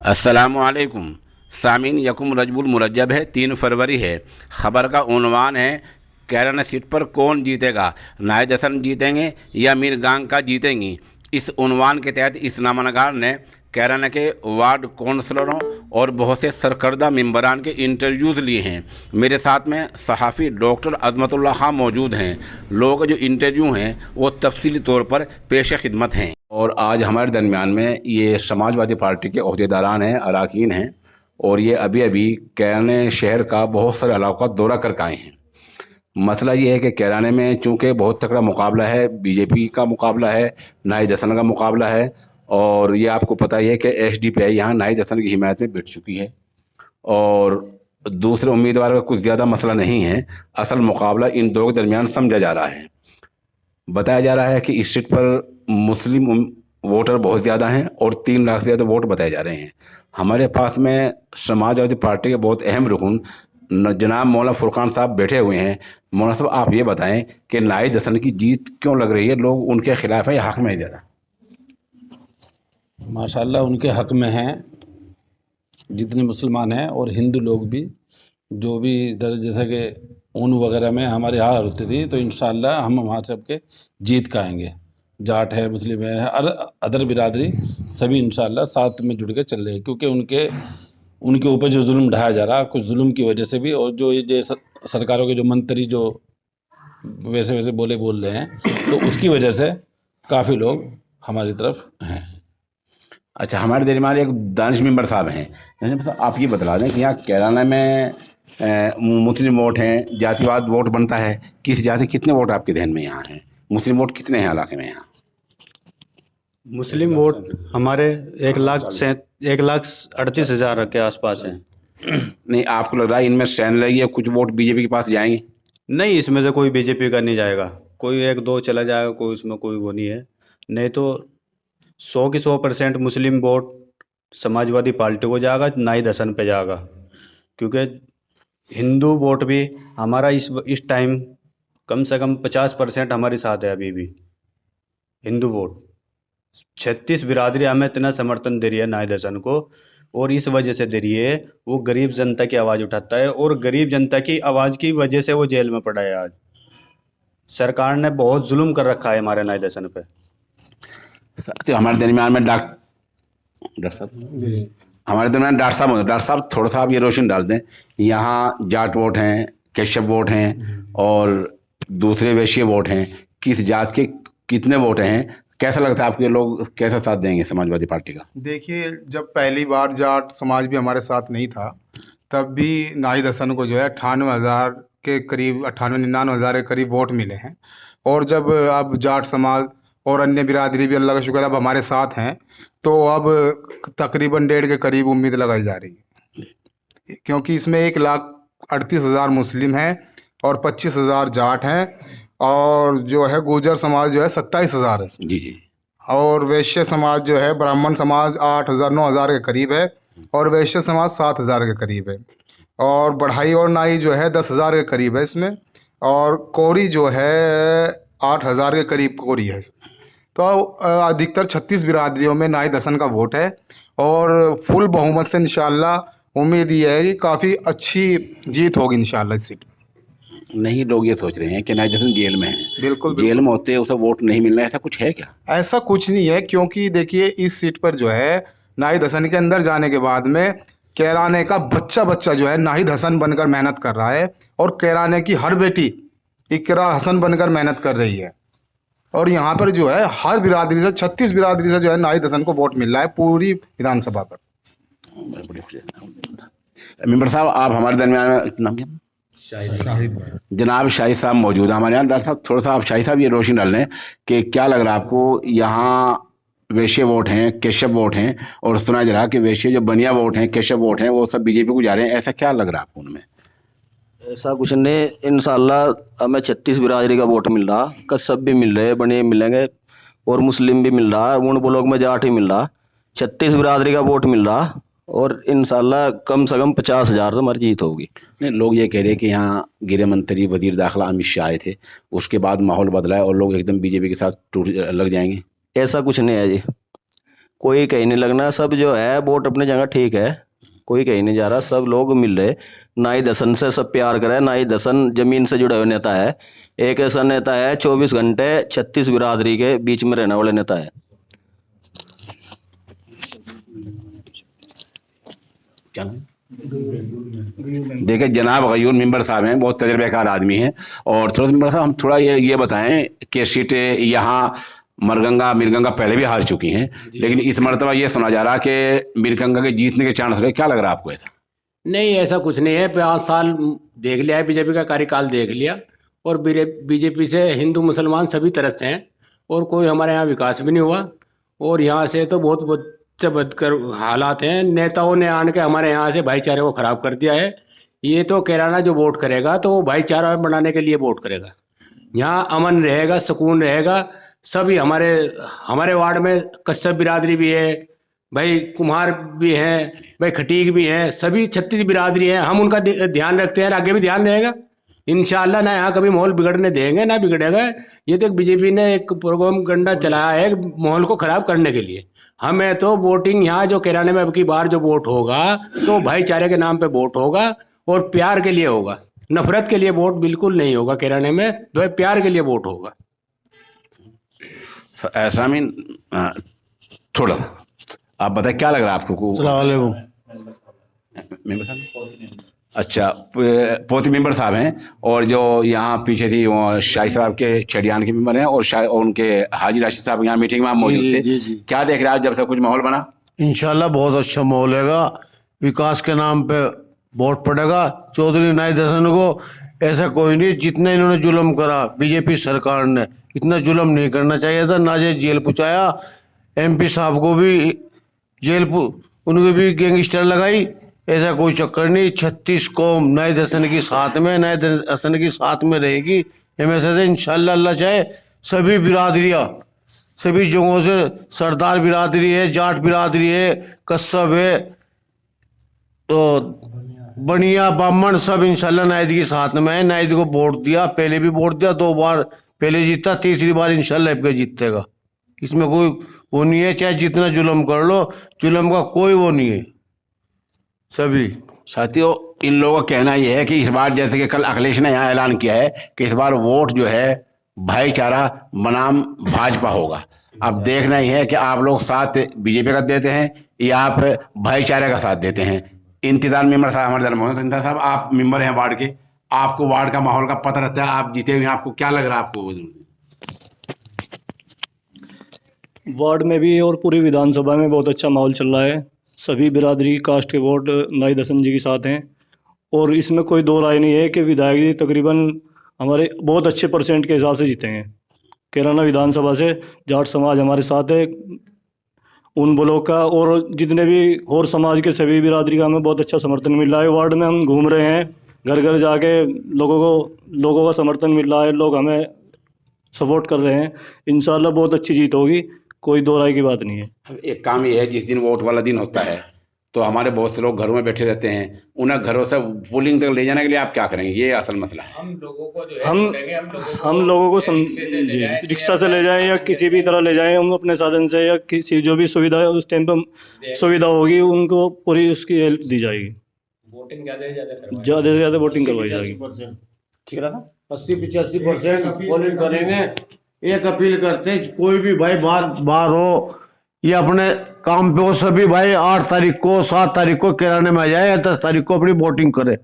अस्सलामुअलैकुम सामीन यकुम रजबुल मुरज्जब है। 3 फरवरी है। ख़बर का उन्वान है कैराना सीट पर कौन जीतेगा, नाहिद हसन जीतेंगे या मीर गांग का जीतेंगी। इस उन्वान के तहत इस नामनगार ने कैराना के वार्ड काउंसलरों और बहुत से सरकर्दा मेंबरान के इंटरव्यूज़ लिए हैं। मेरे साथ में सहाफ़ी डॉक्टर अज़मतुल्लाह खां मौजूद हैं। लोगों के जो इंटरव्यू हैं वो तफसीली तौर पर पेश खिदमत हैं। और आज हमारे दरमियान में ये समाजवादी पार्टी के अहदेदारान हैं, अरकान हैं, और ये अभी अभी कैराना शहर का बहुत सारे इलाकों का दौरा करके आए हैं। मसला ये है कि कैराने में चूँकि बहुत तगड़ा मुकाबला है, बीजेपी का मुकाबला है, नाहिद हसन का मुकाबला है, और ये आपको पता ही है कि एसडीपीआई यहाँ नाहिद हसन की हिमायत में बैठ चुकी है और दूसरे उम्मीदवार का कुछ ज़्यादा मसला नहीं है। असल मुकाबला इन दो के दरमियान समझा जा रहा है। बताया जा रहा है कि इस सीट पर मुस्लिम वोटर बहुत ज़्यादा हैं और 3 लाख से ज़्यादा वोट बताए जा रहे हैं। हमारे पास में समाजवादी पार्टी के बहुत अहम रुकन जनाब मौलाना फुरकान साहब बैठे हुए हैं। मौलाना साहब, आप ये बताएं कि नाहिद हसन की जीत क्यों लग रही है, लोग उनके खिलाफ है या हक में है ज़्यादा? माशाल्लाह उनके हक में हैं जितने मुसलमान हैं, और हिंदू लोग भी, जो भी इधर जैसे कि ऊन वगैरह में हमारे यहाँ होती थी, तो इंशाल्लाह हम वहाँ से सबके जीत का आएंगे। जाट है, मुस्लिम है, अदर बिरादरी सभी इंशाल्लाह साथ में जुड़ के चल रहे हैं, क्योंकि उनके ऊपर जो जुल्म ढाया जा रहा, कुछ जुल्म की वजह से भी, और जो ये सरकारों के जो मंत्री जो वैसे वैसे बोल रहे हैं, तो उसकी वजह से काफ़ी लोग हमारी तरफ हैं। अच्छा, हमारे दरमियान एक दानिश मेंबर साहब हैं। दानिश मेंबर साहब, आप ये बतला दें कि यहाँ कैराना में मुस्लिम वोट हैं, जातिवाद वोट बनता है, किस जाति कितने वोट आपके ध्यान में यहाँ हैं? मुस्लिम वोट कितने हैं इलाके में यहाँ? मुस्लिम वोट हमारे 1,38,000 के आसपास हैं। नहीं, आपको लग रहा है इनमें स्टैंड लगी है, कुछ वोट बीजेपी के पास जाएंगे? नहीं, इसमें से कोई बीजेपी का नहीं जाएगा, कोई 1-2 चला जाएगा, कोई इसमें कोई वो नहीं है। नहीं तो 100 की 100% मुस्लिम वोट समाजवादी पार्टी को जाएगा, नाहिद हसन पे जाएगा, क्योंकि हिंदू वोट भी हमारा इस टाइम कम से कम 50% हमारे साथ है। अभी भी हिंदू वोट 36 बिरादरी हमें इतना समर्थन दे रही है नाहिद हसन को, और इस वजह से दे रही है वो गरीब जनता की आवाज़ उठाता है, और गरीब जनता की आवाज़ की वजह से वो जेल में पड़ा है। आज सरकार ने बहुत जुल्म कर रखा है हमारे नाहिद हसन पे। तो हमारे दरमियान में डॉक्टर साहब, डॉक्टर साहब थोड़ा सा आप ये रोशन डाल दें, यहाँ जाट वोट हैं, कैशव वोट हैं और दूसरे वैश्य वोट हैं, किस जात के कितने वोट हैं? कैसा लगता है आपके लोग कैसा साथ देंगे समाजवादी पार्टी का? देखिए, जब पहली बार जाट समाज भी हमारे साथ नहीं था, तब भी नाहिद हसन को जो है 98,000 के करीब, 98-99,000 के करीब वोट मिले हैं। और जब अब जाट समाज और अन्य बिरादरी भी अल्लाह का शुक्र अब हमारे साथ हैं, तो अब तकरीबन 1.5 के करीब उम्मीद लगाई जा रही है, क्योंकि इसमें 1,38,000 मुस्लिम हैं और 25,000 जाट हैं, और जो है गुर्जर समाज जो है 27,000 है। जी जी। और वैश्य समाज जो है, ब्राह्मण समाज 8,000-9,000 के करीब है, और वैश्य समाज 7,000 के करीब है, और बढ़ाई और नाई जो है 10,000 के करीब है इसमें, और कोरी जो है 8,000 के करीब कोरी है। तो अधिकतर 36 बिरादरियों में नाहिद हसन का वोट है, और फुल बहुमत से इंशाल्लाह उम्मीद ये है कि काफ़ी अच्छी जीत होगी इंशाल्लाह इस सीट। नहीं, लोग ये सोच रहे हैं कि नाहिद हसन जेल में हैं। बिल्कुल जेल में होते उसे वोट नहीं मिलना, ऐसा कुछ है क्या? ऐसा कुछ नहीं है, क्योंकि देखिए इस सीट पर जो है नाहिद हसन के अंदर जाने के बाद में कैराने का बच्चा जो है नाहिद हसन बनकर मेहनत कर रहा है, और कैराने की हर बेटी इकरा हसन बनकर मेहनत कर रही है, और यहाँ पर जो है हर बिरादरी से 36 बिरादरी से जो है नाहिद हसन को वोट मिल रहा है पूरी विधानसभा पर। मेंबर साहब, आप हमारे दरमियान नाम क्या? जनाब शाहिद साहब मौजूद है हमारे यहाँ। डॉक्टर साहब, थोड़ा सा आप शाहिद साहब ये रोशनी डाल लें कि क्या लग रहा है आपको, यहाँ वैश्य वोट हैं, केशव वोट हैं, और सुना जा रहा कि वैश्य जो बनिया वोट हैं, केशव वोट हैं, वो सब बीजेपी को जा रहे हैं, ऐसा क्या लग रहा है आपको उनमें? ऐसा कुछ नहीं, इंशाल्लाह हमें 36 बिरादरी का वोट मिल रहा, कश्यप भी मिल रहे, बनिए मिलेंगे, और मुस्लिम भी मिल रहा, उन ब्लॉक में जाट ही मिल रहा, 36 बिरादरी का वोट मिल रहा, और इंशाल्लाह कम से कम 50,000 तो हमारी जीत होगी। नहीं, लोग ये कह रहे हैं कि यहाँ गृह मंत्री वजीर दाखिला अमित शाह आए थे, उसके बाद माहौल बदला है और लोग एकदम बीजेपी के साथ टूट लग जाएंगे। ऐसा कुछ नहीं है जी, कोई कहीं नहीं लगना, सब जो है वोट अपनी जगह ठीक है, कोई कहीं नहीं जा रहा, सब लोग मिल रहे। नाहिद हसन से सब प्यार करे। नाहिद हसन जमीन से जुड़े हुए नेता है, एक ऐसा नेता है 24 घंटे 36 बिरादरी के बीच में रहने वाले नेता है। क्या देखिए, जनाब गयूर मेंबर साहब हैं, बहुत तजर्बेकार आदमी हैं। और थोड़ा मेंबर साहब, हम थोड़ा ये बताएं कि सीटें यहाँ मरगंगा मिरगंगा पहले भी हार चुकी हैं, लेकिन इस मरतबा ये सुना जा रहा कि मिरगंगा के जीतने के चांस रहे। क्या लग रहा है आपको ऐसा? नहीं, ऐसा कुछ नहीं है। 5 साल देख लिया है, बीजेपी का कार्यकाल देख लिया, और बीजेपी से हिंदू मुसलमान सभी तरह से हैं, और कोई हमारे यहाँ विकास भी नहीं हुआ। और यहाँ से तो बहुत बदकर हालात हैं। नेताओं ने आन के हमारे यहाँ से भाईचारे को ख़राब कर दिया है। ये तो कैराना जो वोट करेगा तो वो भाईचारा बनाने के लिए वोट करेगा। यहाँ अमन रहेगा, सुकून रहेगा। सभी हमारे वार्ड में कश्यप बिरादरी भी है, भाई कुम्हार भी हैं, भाई खटीक भी हैं, सभी 36 बिरादरी हैं। हम उनका ध्यान रखते हैं, आगे भी ध्यान रहेगा इंशाल्लाह। ना यहाँ कभी माहौल बिगड़ने देंगे, ना बिगड़ेगा। ये तो बीजेपी ने एक प्रोपेगेंडा चलाया है माहौल को ख़राब करने के लिए। हमें तो वोटिंग यहाँ जो कैराने में अब की बार जो वोट होगा तो भाईचारे के नाम पे वोट होगा और प्यार के लिए होगा। नफरत के लिए वोट बिल्कुल नहीं होगा कैराने में, तो प्यार के लिए वोट होगा। ऐसा मीन थोड़ा आप बताएं, क्या लग रहा है आपको? मेंबर साहब, अच्छा, पोती मेंबर साहब हैं, और जो यहाँ पीछे थी वो शाही साहब के छड़ियान के मेंबर हैं, और उनके हाजी राशिद साहब यहाँ मीटिंग में आप मौजूद थे। क्या देख रहे हैं जब से कुछ माहौल बना? इंशाल्लाह बहुत अच्छा माहौल रहेगा। विकास के नाम पे वोट पड़ेगा चौधरी नाहिद हसन को। ऐसा कोई नहीं, जितना इन्होंने जुल्म करा बीजेपी सरकार ने, इतना जुल्म नहीं करना चाहिए था। नाजे जेल पहुँचाया, MP साहब को भी जेल, उनको भी गैंगस्टर लगाई। ऐसा कोई चक्कर नहीं। 36 कौम नाहिद हसन की साथ में, नाहिद हसन की साथ में रहेगी हमेशा से इंशाल्लाह। अल्लाह चाहे सभी बिरादरियाँ, सभी जगहों से, सरदार बिरादरी है, जाट बिरादरी है, कस्सब है, तो बनिया ब्राह्मण सब इंशाल्लाह नाहिद के साथ में है। नाहिद को वोट दिया, पहले भी वोट दिया, 2 बार पहले जीता, तीसरी बार इंशाल्लाह अब जीतेगा। इसमें कोई वो नहीं है, चाहे जितना जुल्म कर लो, जुल्म का कोई वो नहीं है। सभी साथियों, इन लोगों का कहना यह है कि इस बार, जैसे कि कल अखिलेश ने यहाँ ऐलान किया है कि इस बार वोट जो है भाईचारा बनाम भाजपा होगा। अब देखना ही है कि आप लोग साथ बीजेपी का देते हैं या आप भाईचारे का साथ देते हैं। इंतजार मेंबर साहब हमारे दल में, इंतजार साहब आप मेंबर हैं वार्ड के, आपको वार्ड का माहौल का पता रहता है, आप जीते हुए, आपको क्या लग रहा है? आपको वार्ड में भी और पूरी विधानसभा में बहुत अच्छा माहौल चल रहा है। सभी बिरादरी कास्ट के वोट नाहिद हसन जी के साथ हैं, और इसमें कोई दो राय नहीं है कि विधायक जी तकरीबन हमारे बहुत अच्छे परसेंट के हिसाब से जीतेंगे। कैराना विधानसभा से जाट समाज हमारे साथ है, उन ब्लॉक का और जितने भी और समाज के सभी बिरादरी का हमें बहुत अच्छा समर्थन मिल रहा है। वार्ड में हम घूम रहे हैं, घर घर जाके लोगों का समर्थन मिल रहा है, लोग हमें सपोर्ट कर रहे हैं। इंशाल्लाह बहुत अच्छी जीत होगी, कोई दो राय की बात नहीं है। एक काम ये है, जिस दिन वोट वाला दिन होता है तो हमारे बहुत से लोग घरों में बैठे रहते हैं, उन्हें घरों से पोलिंग तक ले जाने के लिए आप क्या करेंगे? ये असल मसला है। हम लोगों को जो है हम लोगों को रिक्शा से ले जाएं या किसी भी तरह ले जाएं, हम अपने साधन से, या किसी जो भी सुविधा है उस टाइम पर सुविधा होगी उनको पूरी उसकी हेल्प दी जाएगी। वोटिंग ज़्यादा से ज़्यादा वोटिंग करवाई जाएगी। ठीक है ना? 80-85% पोलिंग करेंगे। एक अपील करते हैं, कोई भी भाई बाहर हो या अपने काम पे हो, सभी भाई 8 तारीख को 7 तारीख को कैराने में आ जाए या 10 तारीख को अपनी वोटिंग करें।